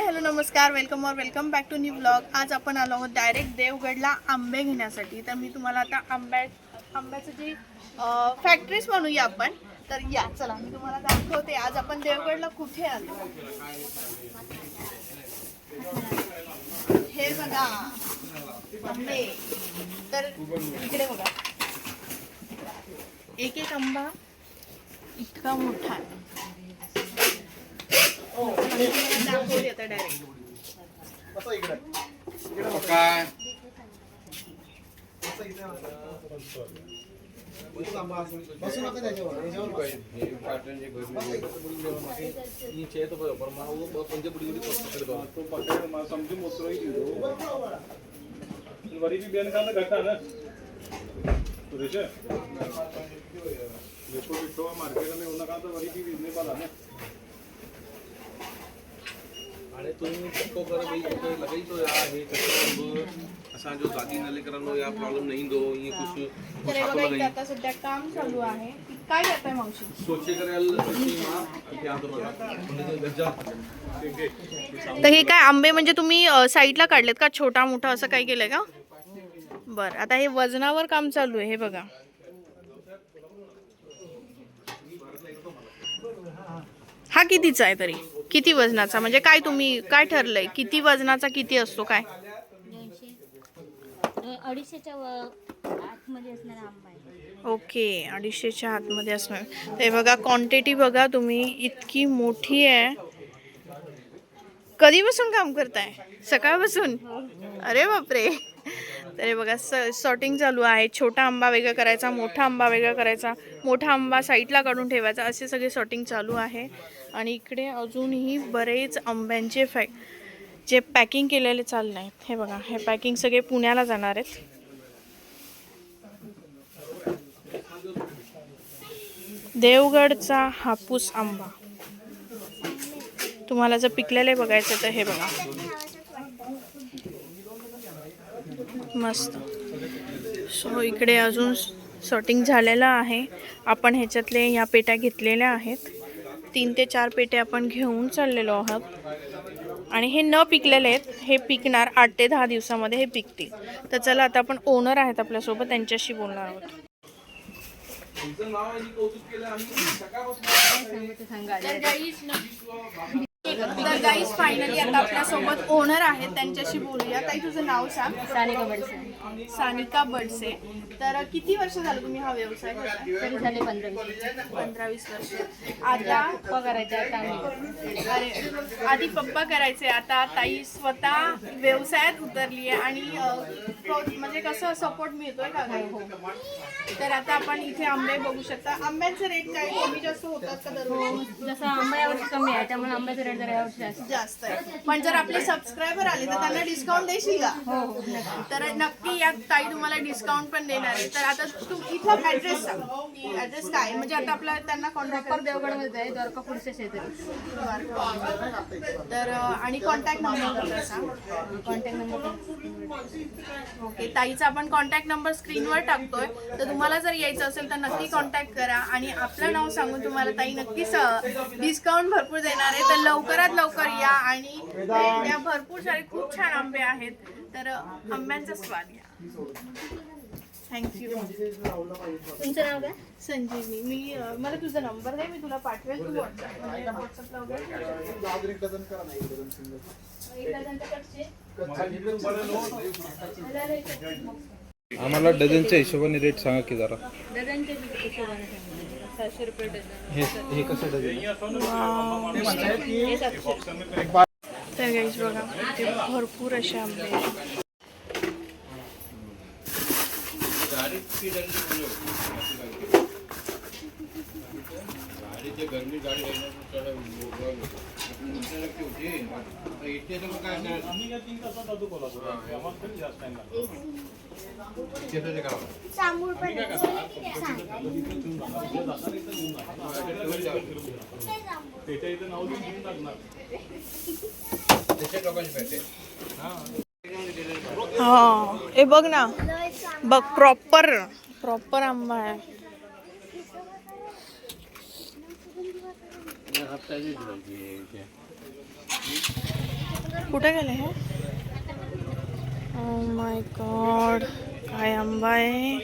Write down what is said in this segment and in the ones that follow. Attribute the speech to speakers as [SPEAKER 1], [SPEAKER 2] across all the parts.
[SPEAKER 1] Hello नमस्कार, welcome back to new blog. आज आपण आलो आहोत डायरेक्ट देवगडला आंबे घेण्यासाठी। तर मी तुम्हाला आता आंब्याचं जी फॅक्टरीज म्हणूया आपण, तर या चला मी तुम्हाला दाखवते आज आपण देवगडला कुठे आलो। हे बघा आंबे, तर इकडे बघा एक एक आंबा इतका मोठा आहे। दाखवते आता डायरेक्ट
[SPEAKER 2] आणि तुम्ही चक्को कर भाई तो लगाई तो यार ये कचरा असा जो जाती नाले करानो या प्रॉब्लेम नहीं दो ये कुछ
[SPEAKER 1] तर बघा इथे आता सध्या काम चालू आहे। काय करताय मावशी?
[SPEAKER 2] सोचे करायला सीमा क्या तो बघा म्हणजे गज्जा
[SPEAKER 1] तर हे काय आंबे म्हणजे तुम्ही साईडला काढलेत का, छोटा मोठा असं काय केलंय का? बरं, आता हे वजनावर काम चालू आहे। हे बघा हा कितीचा आहे, तरी किती वजनाचा, म्हणजे काय तुम्ही काय ठरलंय किती वजनाचा किती असतो काय?
[SPEAKER 3] 250च्या आतमध्ये असणारा आंबा आहे।
[SPEAKER 1] ओके, 250च्या आतमध्ये असणार। ते बघा क्वांटिटी बघा तुम्ही, इतकी मोठी आहे। कधीपासून काम करताय? सकाळपासून? अरे बापरे। तर हे बघा सॉर्टिंग चालू आहे। छोटा आंबा वेगळा करायचा, मोठा आंबा वेगळा करायचा, मोठा आंबा साईडला काढून ठेवायचा, असे सगळे सॉर्टिंग चालू आहे। आणि इकडे अजूनही बरेच आंब्यांचे जे पॅकिंग केलेले चालले आहेत। हे बघा हे पॅकिंग सगळे पुण्याला जाणार आहेत। देवगडचा हापूस आंबा तुम्हाला जर पिकलेले बघायचं तर हे बघा मस्त। सो इकडे अजून सॉर्टिंग झालेलं आहे। आपण ह्याच्यातले ह्या पेट्या घेतलेल्या आहेत, 3 ते 4 पेट्या आपण घेऊन चाललेलो आहोत। आणि हे न पिकलेले आहेत, हे पिकणार 8 ते 10 दिवसामध्ये हे पिकतील। तर चला आता आपण ओनर आहेत आपल्यासोबत, त्यांच्याशी बोलणार आहोत। तर गाईज फायनली आता आपल्यासोबत ओनर आहेत, त्यांच्याशी बोलूया। ताई तुझं नाव सांग?
[SPEAKER 3] सानिका बडसे।
[SPEAKER 1] सानिका बडसे। तर किती वर्ष झालं तुम्ही हा व्यवसाय करताय?
[SPEAKER 3] तरी झाले 15-20
[SPEAKER 1] वर्ष। आता
[SPEAKER 3] पप्पा करायचे, आता आम्ही।
[SPEAKER 1] अरे आधी पप्पा करायचे, आता ताई स्वतः व्यवसायात उतरली आहे। आणि म्हणजे कसं सपोर्ट मिळतोय का? हो। तर आता आपण इथे आंबे बघू शकता। आंब्यांचे रेट काय कमी जास्त होतात का दररोज?
[SPEAKER 3] जसं आंबा यावर्षी कमी आहे, त्यामुळे आंब्याचे रेट जरा यावर्षी
[SPEAKER 1] जास्त आहे। पण जर आपले सबस्क्रायबर आले तर त्यांना डिस्काउंट देशील का?
[SPEAKER 3] हो।
[SPEAKER 1] तर नक्की यात ताई तुम्हाला डिस्काउंट पण देणार आहे। तर आता तू इथला ॲड्रेस सांग की ॲड्रेस काय, म्हणजे आता आपला त्यांना कॉन्टॅक्ट
[SPEAKER 3] देवगडमध्ये आहे, द्वारका पुढच्या शेजारी।
[SPEAKER 1] तर आणि कॉन्टॅक्ट नंबर सांग।
[SPEAKER 3] कॉन्टॅक्ट नंबर
[SPEAKER 1] ओके, ताईचा आपण कॉन्टॅक्ट नंबर स्क्रीनवर टाकतोय, तर तुम्हाला जर यायचं असेल तर नक्की कॉन्टॅक्ट करा। आणि आपलं नाव सांगून तुम्हाला ताई नक्कीच डिस्काउंट भरपूर देणार आहे। तर लवकरात लवकर या आणि त्या भरपूर सारे खूप छान आंबे आहेत, तर आंब्यांचा स्वाद घ्या। थँक्यू।
[SPEAKER 3] तुमचं नाव काय?
[SPEAKER 1] संजीवनी। मी मला तुझा नंबर दे, मी तुला पाठवेल। तू व्हॉट्सअपला वगैरे
[SPEAKER 4] आम्हाला डझनच्या हिशोबाने रेट सांगा की जरा।
[SPEAKER 3] डझनचे हिशोबाने 700 रुपये डझन।
[SPEAKER 4] हे कसं डझन?
[SPEAKER 1] तर गाईज बघा इथे भरपूर असे आंबे आहेत। हा हे बघ ना, बघ प्रॉपर आंबा आहे। कुठे गेले हे? ओ माय गॉड, काय आंबा आहे.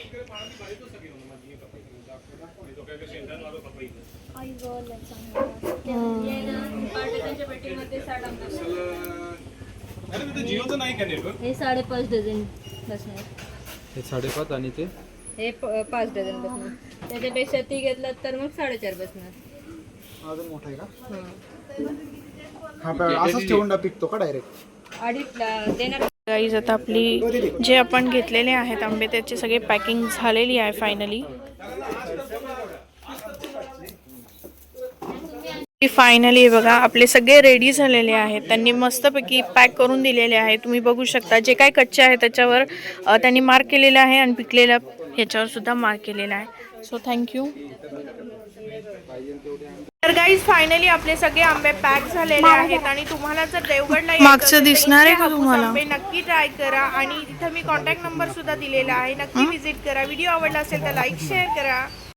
[SPEAKER 3] हे 5.5 डझन बसणार.
[SPEAKER 4] हे 5.5 आणि ते
[SPEAKER 3] हे 5 डझन बसणार. त्याच्यापेक्षा ती घेतलं तर मग 4.5 बसणार.
[SPEAKER 5] अजून मोठा आहे का?
[SPEAKER 3] हं.
[SPEAKER 5] हा असंच ठेवून पिकतो का डायरेक्ट?
[SPEAKER 3] अडीचला देणार.
[SPEAKER 1] गाईज आता आपली जे आपण घेतलेले आहेत आंबे त्याची सगळी पॅकिंग झालेली आहे फायनली. फायनली बघा आपले सगळे रेडी झालेले आहेत. त्यांनी मस्तपैकी पॅक करून दिलेले आहे. तुम्ही बघू शकता जे काय कच्चे आहे त्याच्यावर त्यांनी मार्क केलेलं आहे आणि पिकलेलं ह्याच्यावर सुद्धा मार्क केलेला आहे. So thank you. तर गाईज फायनली आपले सगळे आंबे पॅक झालेले आहेत आणि तुम्हाला जर देवगडला मागचं दिसणार आहे का तुम्हाला, आंबे नक्की ट्राय करा. आणि इथं मी कॉन्टॅक्ट नंबर सुद्धा दिलेला आहे, नक्की विजिट करा. व्हिडिओ आवडला असेल तर लाईक शेअर करा.